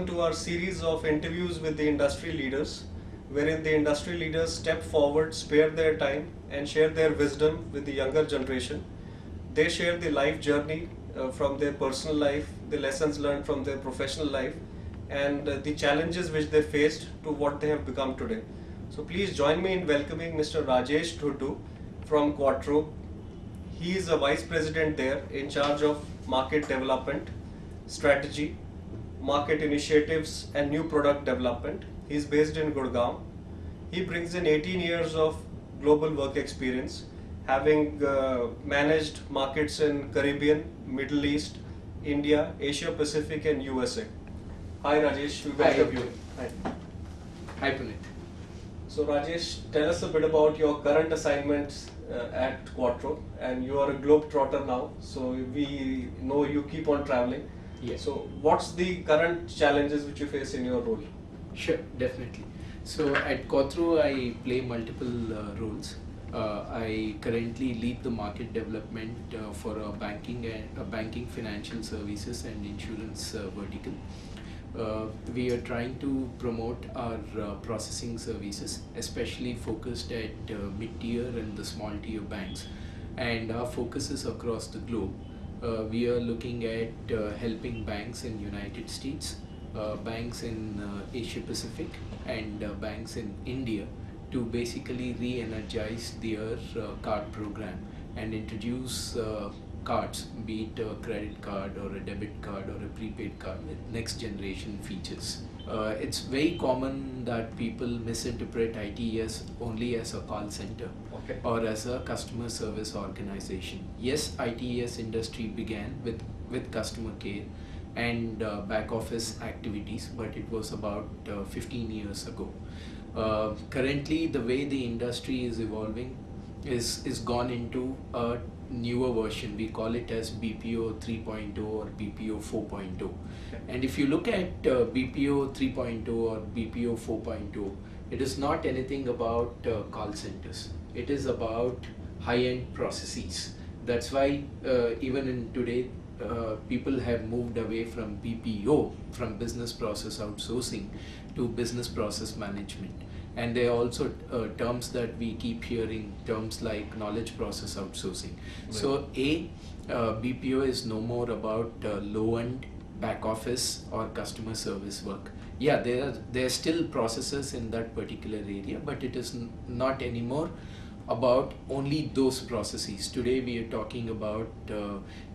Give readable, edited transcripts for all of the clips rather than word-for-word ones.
welcome to our series of interviews with the industry leaders, wherein the industry leaders step forward, spare their time, and share their wisdom with the younger generation. They share the life journey from their personal life, the lessons learned from their professional life, and the challenges which they faced to what they have become today. So please join me in welcoming Mr. Rajesh Dhuddu from Quattro. He is a vice president there in charge of market development, strategy, market initiatives and new product development. He is based in Gurgaon. He brings in 18 years of global work experience, having managed markets in Caribbean, Middle East, India, Asia Pacific and USA. Hi Rajesh, we welcome you. Hi. Hi Puneet. So Rajesh, tell us a bit about your current assignments at Quattro, and you are a globetrotter now, so we know you keep on traveling. Yes. So what's the current challenges which you face in your role? Sure, definitely. So at Quattro, I play multiple roles. I currently lead the market development for a banking, financial services and insurance vertical. We are trying to promote our processing services, especially focused at mid-tier and the small-tier banks, and our focus is across the globe. We are looking at helping banks in United States, banks in Asia Pacific, and banks in India to basically re-energize their card program and introduce cards, be it a credit card or a debit card or a prepaid card with next generation features. It's very common that people misinterpret ITES only as a call center or as a customer service organization. Yes, ITES industry began with customer care and back office activities, but it was about 15 years ago. Currently, the way the industry is evolving is gone into a newer version. We call it as BPO 3.0 or BPO 4.0. And if you look at BPO 3.0 or BPO 4.0, it is not anything about call centers. It is about high-end processes. That's why even in today, people have moved away from BPO, from business process outsourcing, to business process management. And there are also terms that we keep hearing, terms like knowledge process outsourcing. Right. So BPO is no more about low-end back office or customer service work. Yeah, there are still processes in that particular area, but it is not anymore about only those processes. Today we are talking about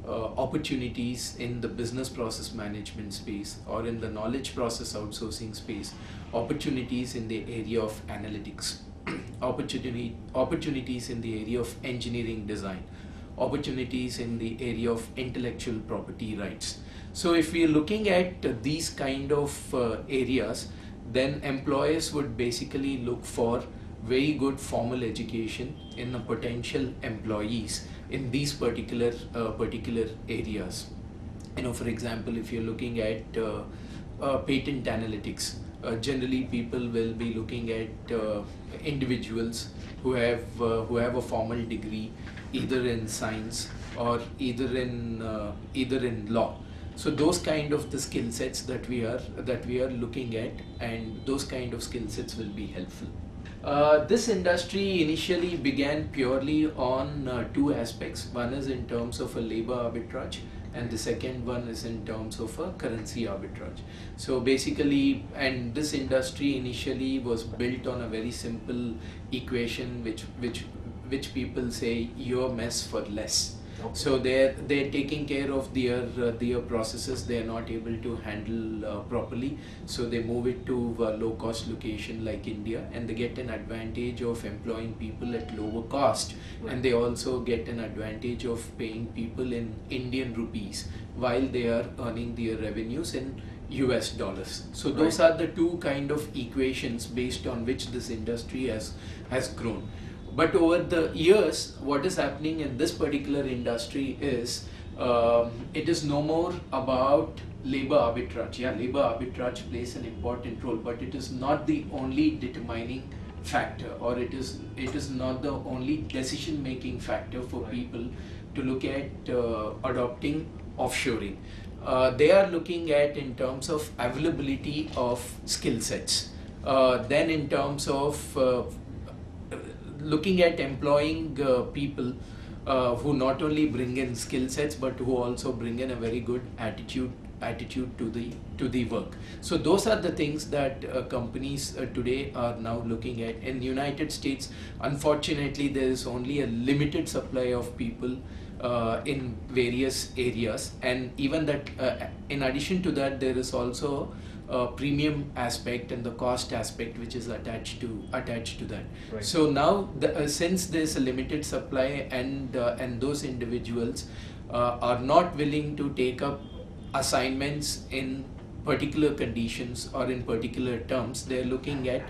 opportunities in the business process management space or in the knowledge process outsourcing space, opportunities in the area of analytics, opportunities in the area of engineering design, opportunities in the area of intellectual property rights. So if we are looking at these kind of areas, then employers would basically look for very good formal education in the potential employees in these particular areas. For example, if you're looking at patent analytics, generally people will be looking at individuals who have a formal degree either in science or either in law. So those kind of the skill sets that we are looking at, and those kind of skill sets will be helpful. This industry initially began purely on two aspects. One is in terms of a labor arbitrage, and the second one is in terms of a currency arbitrage. So basically, and this industry initially was built on a very simple equation which people say your mess for less. Okay. So they're taking care of their processes. They are not able to handle properly, so they move it to a low cost location like India, and they get an advantage of employing people at lower cost. Right. And they also get an advantage of paying people in Indian rupees while they are earning their revenues in US dollars. So right. Those are the two kind of equations based on which this industry has grown. But over the years, what is happening in this particular industry is it is no more about labor arbitrage. Yeah, labor arbitrage plays an important role, but it is not the only determining factor, or it is not the only decision-making factor for people to look at adopting offshoring. they are looking at in terms of availability of skill sets. Then in terms of looking at employing people who not only bring in skill sets but who also bring in a very good attitude to the work. So those are the things that companies today are now looking at. In United States, unfortunately, there is only a limited supply of people in various areas, and even that in addition to that, there is also premium aspect and the cost aspect which is attached to that. Right. So now since there's a limited supply and those individuals are not willing to take up assignments in particular conditions or in particular terms, they're looking at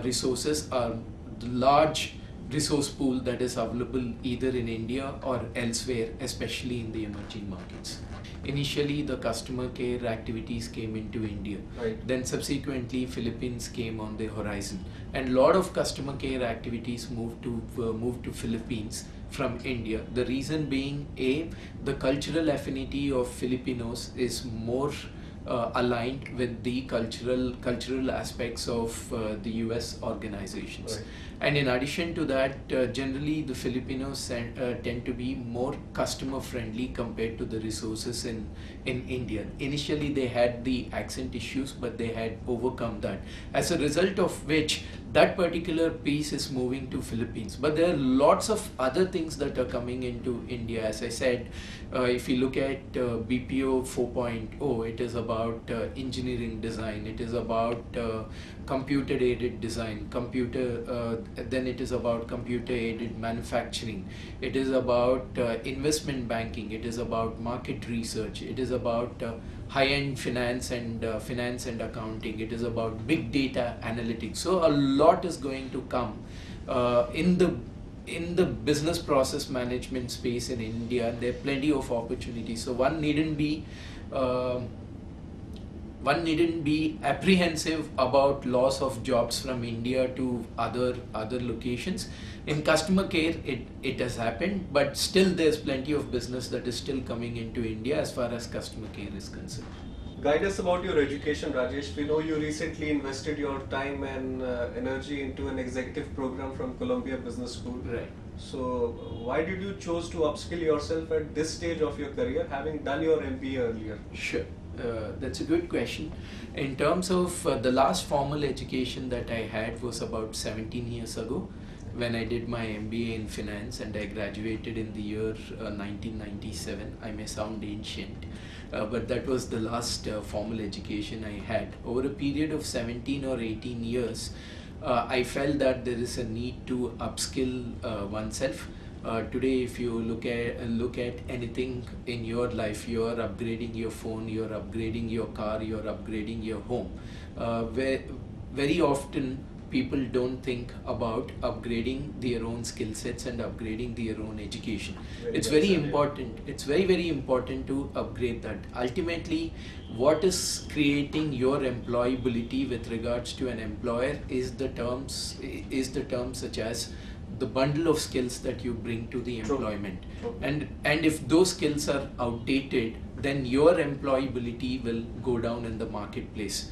resources, the large resource pool that is available either in India or elsewhere, especially in the emerging markets. Initially, the customer care activities came into India. Right. Then subsequently, Philippines came on the horizon, and lot of customer care activities moved to Philippines from India. The reason being, the cultural affinity of Filipinos is more aligned with the cultural aspects of the US organizations. Right. And in addition to that, generally the Filipinos tend to be more customer friendly compared to the resources in India. Initially they had the accent issues, but they had overcome that. As a result of which, that particular piece is moving to Philippines. But there are lots of other things that are coming into India. As I said, if you look at BPO 4.0, it is about engineering design, it is about computer aided design, then it is about computer aided manufacturing, it is about investment banking, it is about market research, it is about high-end finance and accounting, it is about big data analytics. So a lot is going to come in the business process management space in India. There are plenty of opportunities. So one needn't be apprehensive about loss of jobs from India to other locations. In customer care, it has happened, but still there's plenty of business that is still coming into India as far as customer care is concerned. Guide us about your education, Rajesh. We know you recently invested your time and energy into an executive program from Columbia Business School. Right. So why did you choose to upskill yourself at this stage of your career, having done your MBA earlier? Sure. That's a good question. In terms of the last formal education that I had was about 17 years ago, when I did my MBA in finance, and I graduated in the year 1997. I may sound ancient, but that was the last formal education I had. Over a period of 17 or 18 years, I felt that there is a need to upskill oneself. Today, if you look at anything in your life, you are upgrading your phone, you are upgrading your car, you are upgrading your home. Very often people don't think about upgrading their own skill sets and upgrading their own education. It's very important. It's very important to upgrade that. Ultimately, what is creating your employability with regards to an employer is the terms such as the bundle of skills that you bring to the employment. True. And if those skills are outdated, then your employability will go down in the marketplace.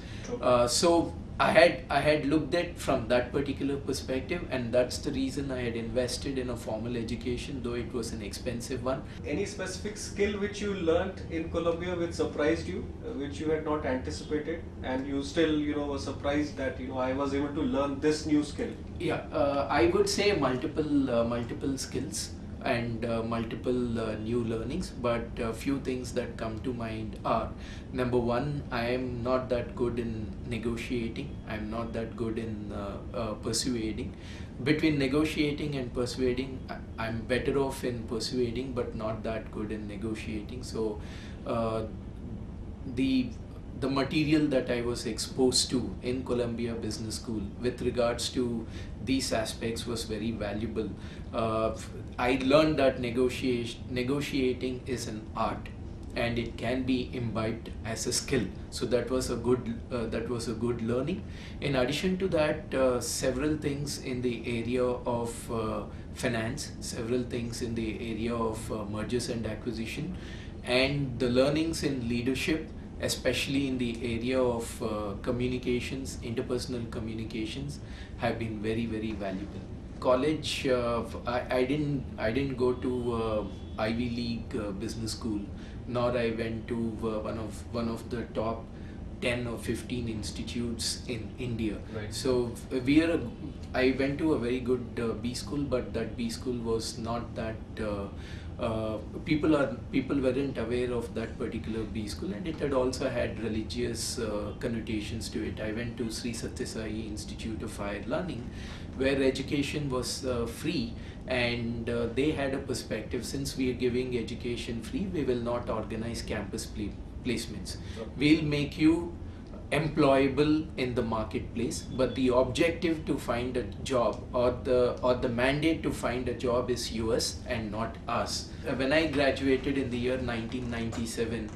So I had looked at from that particular perspective, and that's the reason I had invested in a formal education, though it was an expensive one. Any specific skill which you learnt in Columbia which surprised you, which you had not anticipated, and you still were surprised that I was able to learn this new skill? Yeah, I would say multiple skills and multiple new learnings, but a few things that come to mind are: number one, I am not that good in negotiating, I'm not that good in persuading. Between negotiating and persuading, I'm better off in persuading but not that good in negotiating. So the material that I was exposed to in Columbia Business School with regards to these aspects was very valuable. I learned that negotiating is an art, and it can be imbibed as a skill. So that was a good learning. In addition to that, several things in the area of finance, several things in the area of mergers and acquisition, and the learnings in leadership, especially in the area of communications, interpersonal communications, have been very, very valuable. College, I didn't go to Ivy League business school, nor I went to one of the top 10 or 15 institutes in India. Right. So I went to a very good B school, but that B school was not that. People weren't aware of that particular B school, and it had also had religious connotations to it. I went to Sri Satya Sai Institute of Higher Learning, where education was free, and they had a perspective: since we are giving education free, we will not organize campus placements. We'll make you employable in the marketplace, but the objective to find a job, or the mandate to find a job, is yours and not us. When I graduated in the year 1997,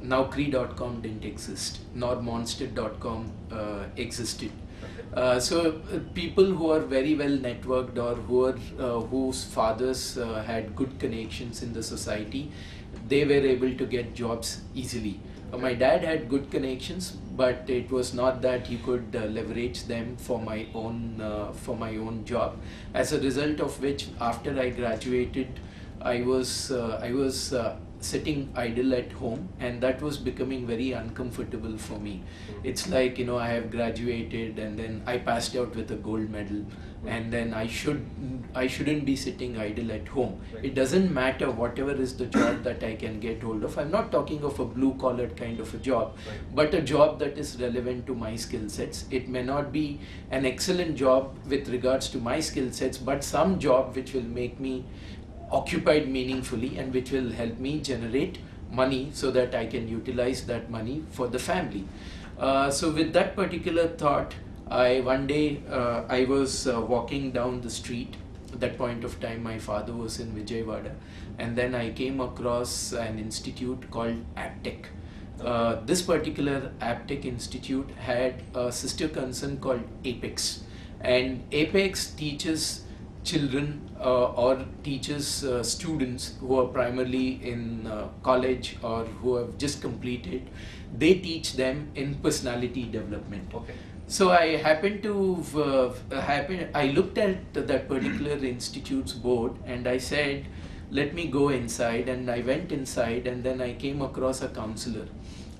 Naukri.com didn't exist, nor Monster.com existed. So people who are very well networked, or whose fathers had good connections in the society, they were able to get jobs easily. My dad had good connections, but it was not that he could leverage them for my own job. As a result of which, after I graduated, I was sitting idle at home, and that was becoming very uncomfortable for me. It's like, I have graduated and then I passed out with a gold medal, and then I shouldn't be sitting idle at home. Right. It doesn't matter whatever is the job that I can get hold of. I'm not talking of a blue collar kind of a job, Right. but a job that is relevant to my skill sets. It may not be an excellent job with regards to my skill sets, but some job which will make me occupied meaningfully, and which will help me generate money so that I can utilize that money for the family. So with that particular thought, one day I was walking down the street. At that point of time, my father was in Vijayawada, and then I came across an institute called APTEC. This particular APTEC institute had a sister concern called APEX, and APEX teaches children or teaches students who are primarily in college or who have just completed. They teach them in personality development. Okay. So I happened to I looked at that particular institute's board, and I said, let me go inside. And I went inside, and then I came across a counselor,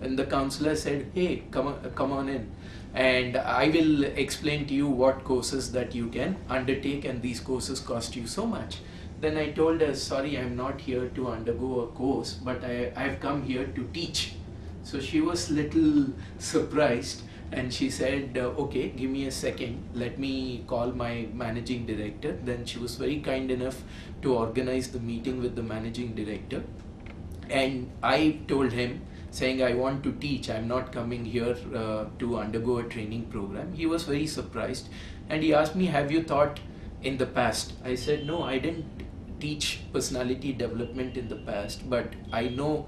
and the counselor said, hey, come on in, and I will explain to you what courses that you can undertake, and these courses cost you so much. Then I told her, sorry, I'm not here to undergo a course, but I've come here to teach. So she was little surprised, and she said, okay, give me a second, let me call my managing director. Then she was very kind enough to organize the meeting with the managing director, and I told him, saying, I want to teach, I'm not coming here to undergo a training program. He was very surprised, and he asked me, have you taught in the past? I said, no, I didn't teach personality development in the past, but I know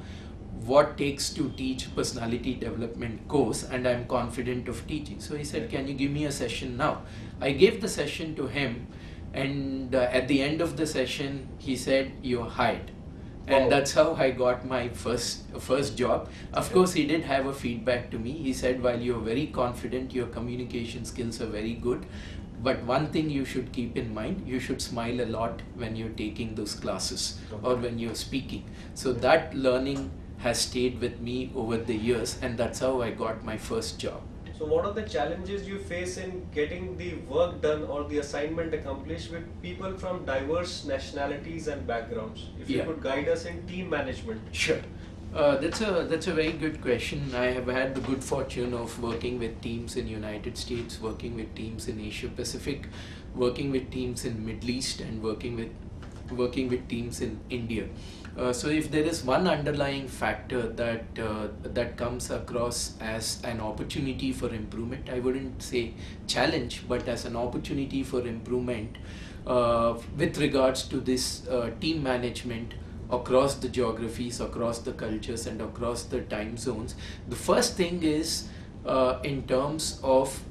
what takes to teach personality development course, and I'm confident of teaching. So he said, can you give me a session now? I gave the session to him, and at the end of the session, he said, you're hired. And that's how I got my first job. Of course, he did have a feedback to me. He said, while you're very confident, your communication skills are very good, but one thing you should keep in mind, you should smile a lot when you're taking those classes or when you're speaking. So that learning has stayed with me over the years, and that's how I got my first job. So what are the challenges you face in getting the work done or the assignment accomplished with people from diverse nationalities and backgrounds? If you could guide us in team management. Sure. That's a very good question. I have had the good fortune of working with teams in United States, working with teams in Asia Pacific, working with teams in Middle East, and working with teams in India. So if there is one underlying factor that comes across as an opportunity for improvement, I wouldn't say challenge, but as an opportunity for improvement with regards to this team management across the geographies, across the cultures, and across the time zones. The first thing is in terms of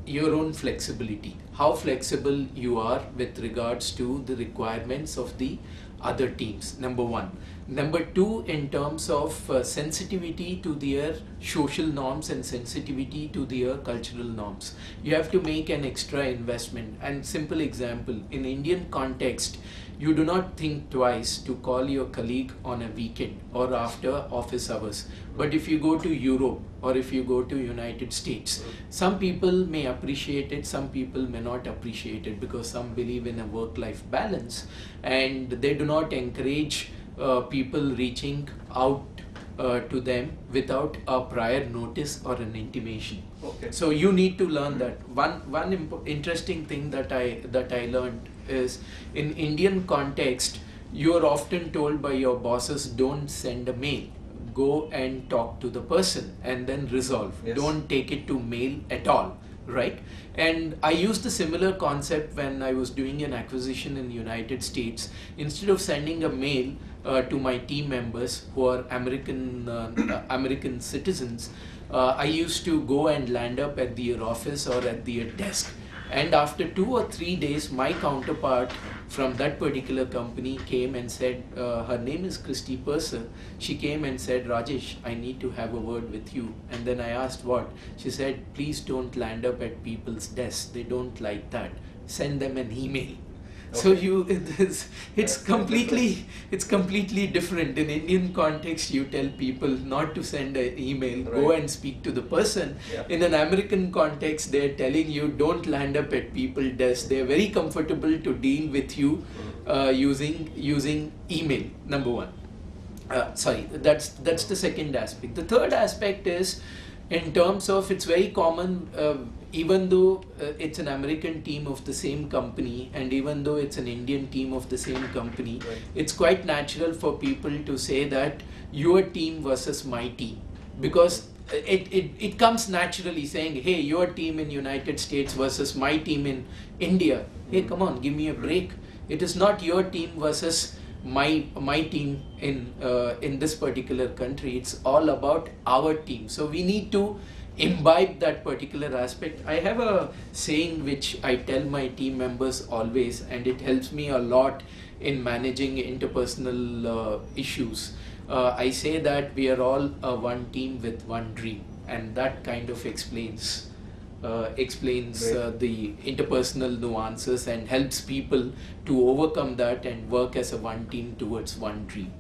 your own flexibility, how flexible you are with regards to the requirements of the other teams, number one. Number two, in terms of sensitivity to their social norms and sensitivity to their cultural norms. You have to make an extra investment. And simple example, in Indian context, you do not think twice to call your colleague on a weekend or after office hours. But if you go to Europe or if you go to United States, some people may appreciate it, some people may not appreciate it, because some believe in a work-life balance and they do not encourage people reaching out to them without a prior notice or an intimation. Okay. So you need to learn that. One interesting thing that I learned is, in Indian context, you are often told by your bosses, don't send a mail, go and talk to the person and then resolve. Yes. Don't take it to mail at all, right? And I used a similar concept when I was doing an acquisition in the United States. Instead of sending a mail to my team members who are American citizens, I used to go and land up at their office or at their desk. And after 2 or 3 days, my counterpart from that particular company came and said, her name is Christy Purser. She came and said, Rajesh, I need to have a word with you. And then I asked what? She said, please don't land up at people's desks. They don't like that. Send them an email. So it's completely different. In Indian context, you tell people not to send an email, right, go and speak to the person. Yeah. In an American context, they're telling you don't land up at people's desks. They're very comfortable to deal with you using email. Number one. That's the second aspect. The third aspect is, in terms of, it's very common, even though it's an American team of the same company and even though it's an Indian team of the same company, right, it's quite natural for people to say that your team versus my team, because it comes naturally, saying, hey, your team in United States versus my team in India. Hey, come on, give me a break. It is not your team versus my team in this particular country. It's all about our team. So we need to imbibe that particular aspect. I have a saying which I tell my team members always, and it helps me a lot in managing interpersonal issues. I say that we are all one team with one dream, and that kind of explains the interpersonal nuances and helps people to overcome that and work as a one team towards one dream.